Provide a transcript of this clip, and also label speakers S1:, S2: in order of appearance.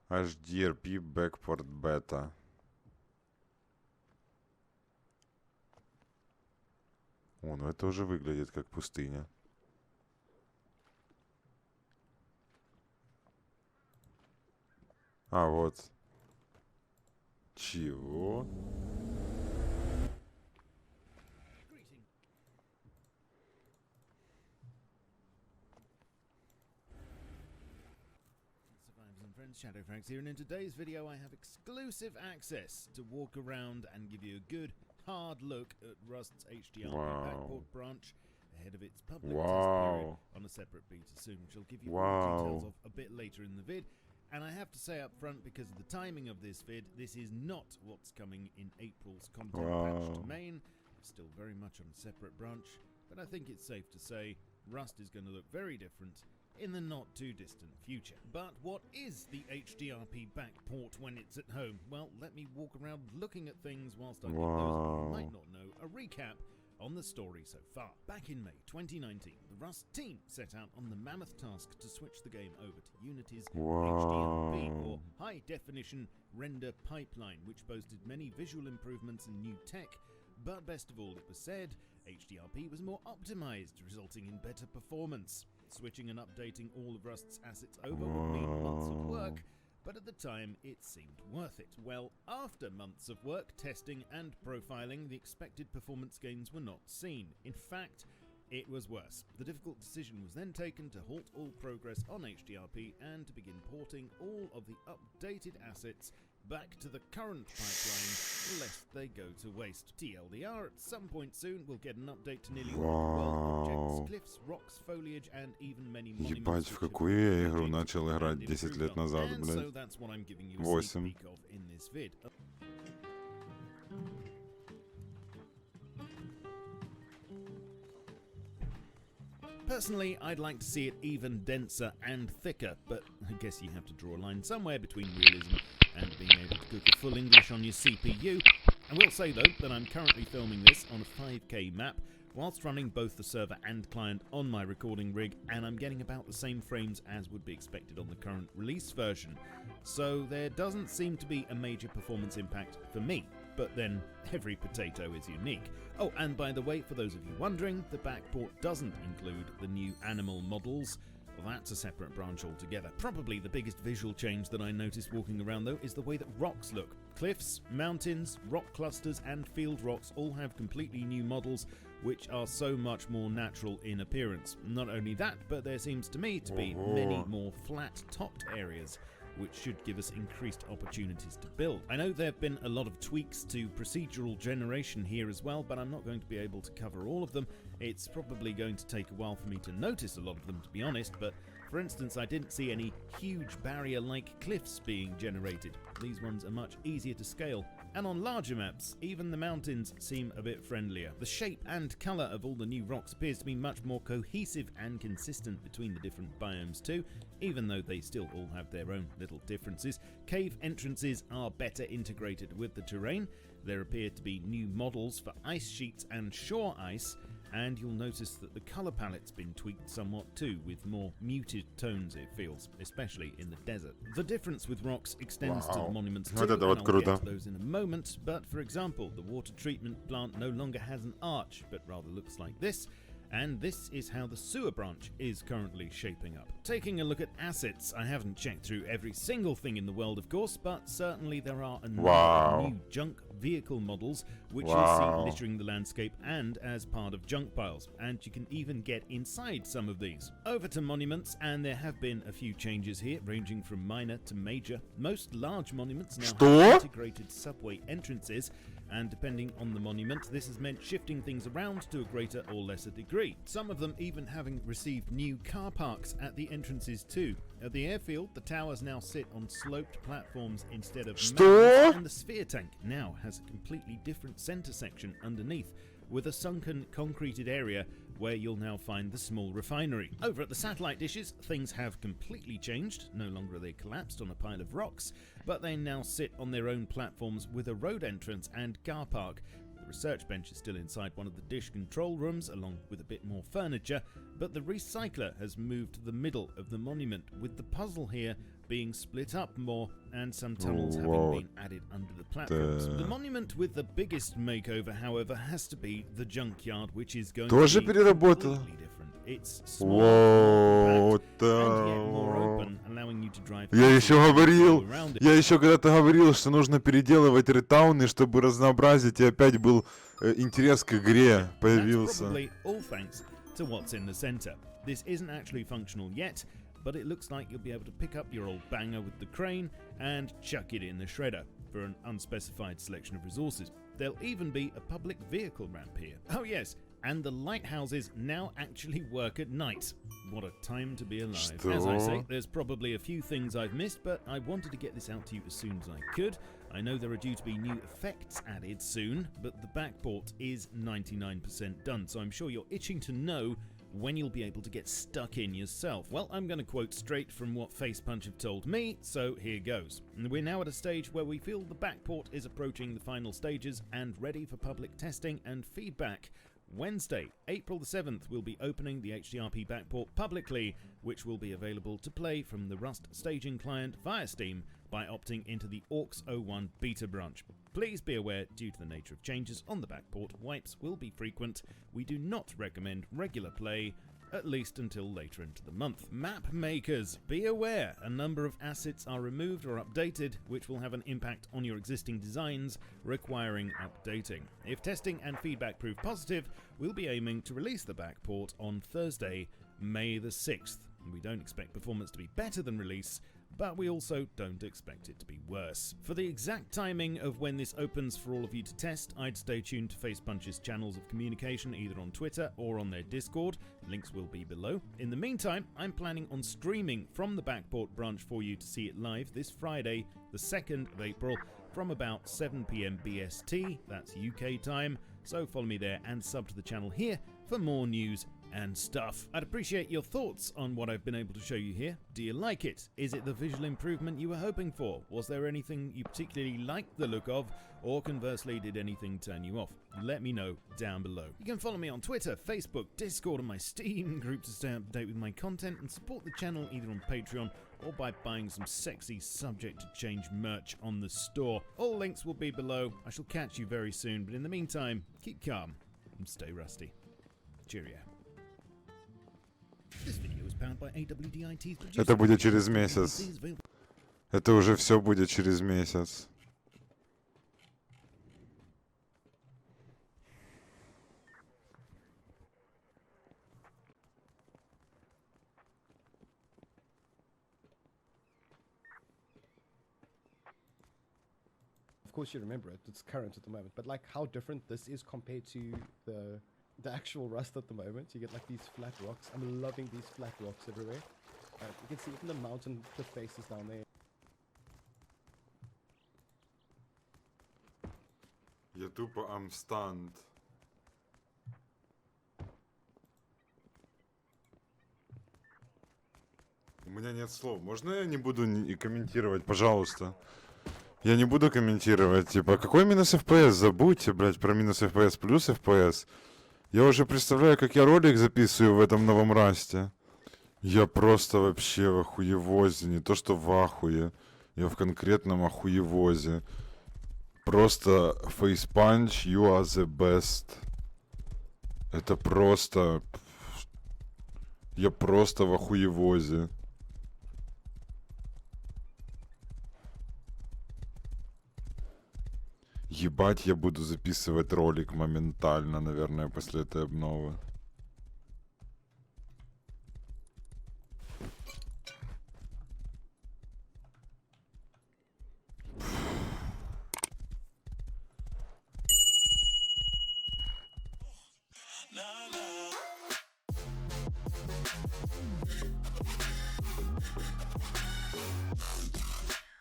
S1: HDRP Backport Beta. О, ну это уже выглядит как пустыня. А, вот. Чего?
S2: Shadowfax here, and in today's video I have exclusive access to walk around and give you a good hard look at Rust's HDRP backport branch ahead of its public test period on a separate beta soon, which I'll give you all details of a bit later in the vid. And I have to say up front, because of the timing of this vid, this is not what's coming in April's content patch to main. It's still very much on a separate branch, but I think it's safe to say Rust is going to look very different in the not too distant future. But what is the HDRP backport when it's at home? Well, let me walk around looking at things whilst I give those who might not know a recap on the story so far. Back in May 2019, the Rust team set out on the mammoth task to switch the game over to Unity's HDRP, or High Definition Render Pipeline, which boasted many visual improvements and new tech. But best of all, it was said, HDRP was more optimized, resulting in better performance. Switching and updating all of Rust's assets over would mean months of work, but at the time it seemed worth it. Well, after months of work, testing and profiling, the expected performance gains were not seen. In fact, it was worse. The difficult decision was then taken to halt all progress on HDRP and to begin porting all of the updated assets back to the current pipeline, lest they go to waste. TLDR, at some point soon, we'll get an update to nearly all the world objects, cliffs, rocks, foliage, and even many monuments.
S1: Ебать, в какую я игру начал играть 10 лет назад, блядь? 8.
S2: Personally, I'd like to see it even denser and thicker, but I guess you have to draw a line somewhere between realism and being able to cook a full English on your CPU. I will say though that I'm currently filming this on a 5K map whilst running both the server and client on my recording rig, and I'm getting about the same frames as would be expected on the current release version. So there doesn't seem to be a major performance impact for me, but then every potato is unique. Oh, and by the way, for those of you wondering, the backport doesn't include the new animal models. Well, that's a separate branch altogether. Probably the biggest visual change that I noticed walking around though is the way that rocks look. Cliffs, mountains, rock clusters and field rocks all have completely new models which are so much more natural in appearance. Not only that, but there seems to me to be many more flat-topped areas, which should give us increased opportunities to build. I know there have been a lot of tweaks to procedural generation here as well, but I'm not going to be able to cover all of them. It's probably going to take a while for me to notice a lot of them, to be honest, but for instance, I didn't see any huge barrier-like cliffs being generated. These ones are much easier to scale. And on larger maps, even the mountains seem a bit friendlier. The shape and colour of all the new rocks appears to be much more cohesive and consistent between the different biomes too, even though they still all have their own little differences. Cave entrances are better integrated with the terrain. There appear to be new models for ice sheets and shore ice, and you'll notice that the colour palette's been tweaked somewhat too, with more muted tones it feels, especially in the desert. The difference with rocks extends to the monuments too, and I'll get to those in a moment, but for example, the water treatment plant no longer has an arch, but rather looks like this, and this is how the sewer branch is currently shaping up. Taking a look at assets, I haven't checked through every single thing in the world of course, but certainly there are a number of new junk vehicle models which you'll see littering the landscape and as part of junk piles, and you can even get inside some of these. Over to monuments, and there have been a few changes here ranging from minor to major. Most large monuments now have integrated subway entrances, and depending on the monument, this has meant shifting things around to a greater or lesser degree. Some of them even having received new car parks at the entrances too. At the airfield, the towers now sit on sloped platforms instead of mountains, and the sphere tank now has a completely different centre section underneath, with a sunken concreted area where you'll now find the small refinery. Over at the satellite dishes, things have completely changed. No longer are they collapsed on a pile of rocks, but they now sit on their own platforms with a road entrance and car park. The research bench is still inside one of the dish control rooms, along with a bit more furniture, but the recycler has moved to the middle of the monument, with the puzzle here being split up more, and some tunnels having
S1: Whoa.
S2: been added under the platforms.
S1: Да.
S2: The monument with the biggest makeover, however, has to be the junkyard, which is going
S1: Тоже
S2: to be
S1: переработала?
S2: completely different. It's smaller,
S1: Воу,
S2: more compact, and yet more
S1: да.
S2: open, allowing you to drive
S1: Я еще
S2: easily
S1: говорил,
S2: all around it.
S1: я еще когда-то говорил, что нужно переделывать ретауны, чтобы разнообразить, и опять был интерес к игре
S2: That's
S1: появился.
S2: probably all thanks to what's in the center. This isn't actually functional yet, but it looks like you'll be able to pick up your old banger with the crane and chuck it in the shredder for an unspecified selection of resources. There'll even be a public vehicle ramp here. Oh yes, and the lighthouses now actually work at night. What a time to be alive. As I say, there's probably a few things I've missed, but I wanted to get this out to you as soon as I could. I know there are due to be new effects added soon, but the backport is 99% done, so I'm sure you're itching to know when you'll be able to get stuck in yourself. Well, I'm going to quote straight from what Facepunch have told me, so here goes. We're now at a stage where we feel the backport is approaching the final stages and ready for public testing and feedback. Wednesday, April the 7th, we'll be opening the HDRP backport publicly, which will be available to play from the Rust staging client via Steam by opting into the Orcs 01 beta branch. Please be aware, due to the nature of changes on the backport, wipes will be frequent. We do not recommend regular play, at least until later into the month. Map makers, be aware, a number of assets are removed or updated, which will have an impact on your existing designs, requiring updating. If testing and feedback prove positive, we'll be aiming to release the backport on Thursday, May the 6th. We don't expect performance to be better than release, but we also don't expect it to be worse. For the exact timing of when this opens for all of you to test, I'd stay tuned to Facepunch's channels of communication either on Twitter or on their Discord. Links will be below. In the meantime, I'm planning on streaming from the backport branch for you to see it live this Friday, the 2nd of April, from about 7 PM BST, that's UK time, so follow me there and sub to the channel here for more news and stuff. I'd appreciate your thoughts on what I've been able to show you here. Do you like it? Is it the visual improvement you were hoping for? Was there anything you particularly liked the look of? Or conversely, did anything turn you off? Let me know down below. You can follow me on Twitter, Facebook, Discord, and my Steam group to stay up to date with my content and support the channel either on Patreon or by buying some sexy subject to change merch on the store. All links will be below. I shall catch you very soon, but in the meantime, keep calm and stay rusty. Cheerio. This video is powered by AWDIT's producer.
S1: Это будет через месяц. Это уже все будет через месяц.
S3: Of course you remember it, it's current at the moment, but like how different this is compared to the actual Rust at the moment. You get like these flat rocks. I'm loving these flat rocks everywhere. You can see even the mountain cliff faces down there.
S1: Я тупо амстанд. У меня нет слов. Можно я не буду и комментировать, пожалуйста? Я не буду комментировать. Типа, какой минус FPS? Забудьте, блядь, про минус FPS плюс FPS. Я уже представляю, как я ролик записываю в этом новом расте. Я просто вообще в охуевозе. Не то, что в ахуе. Я в конкретном охуевозе. Просто Facepunch, you are the best. Это просто... Я просто в охуевозе. Ебать, я буду записывать ролик моментально, наверное, после этой обновы.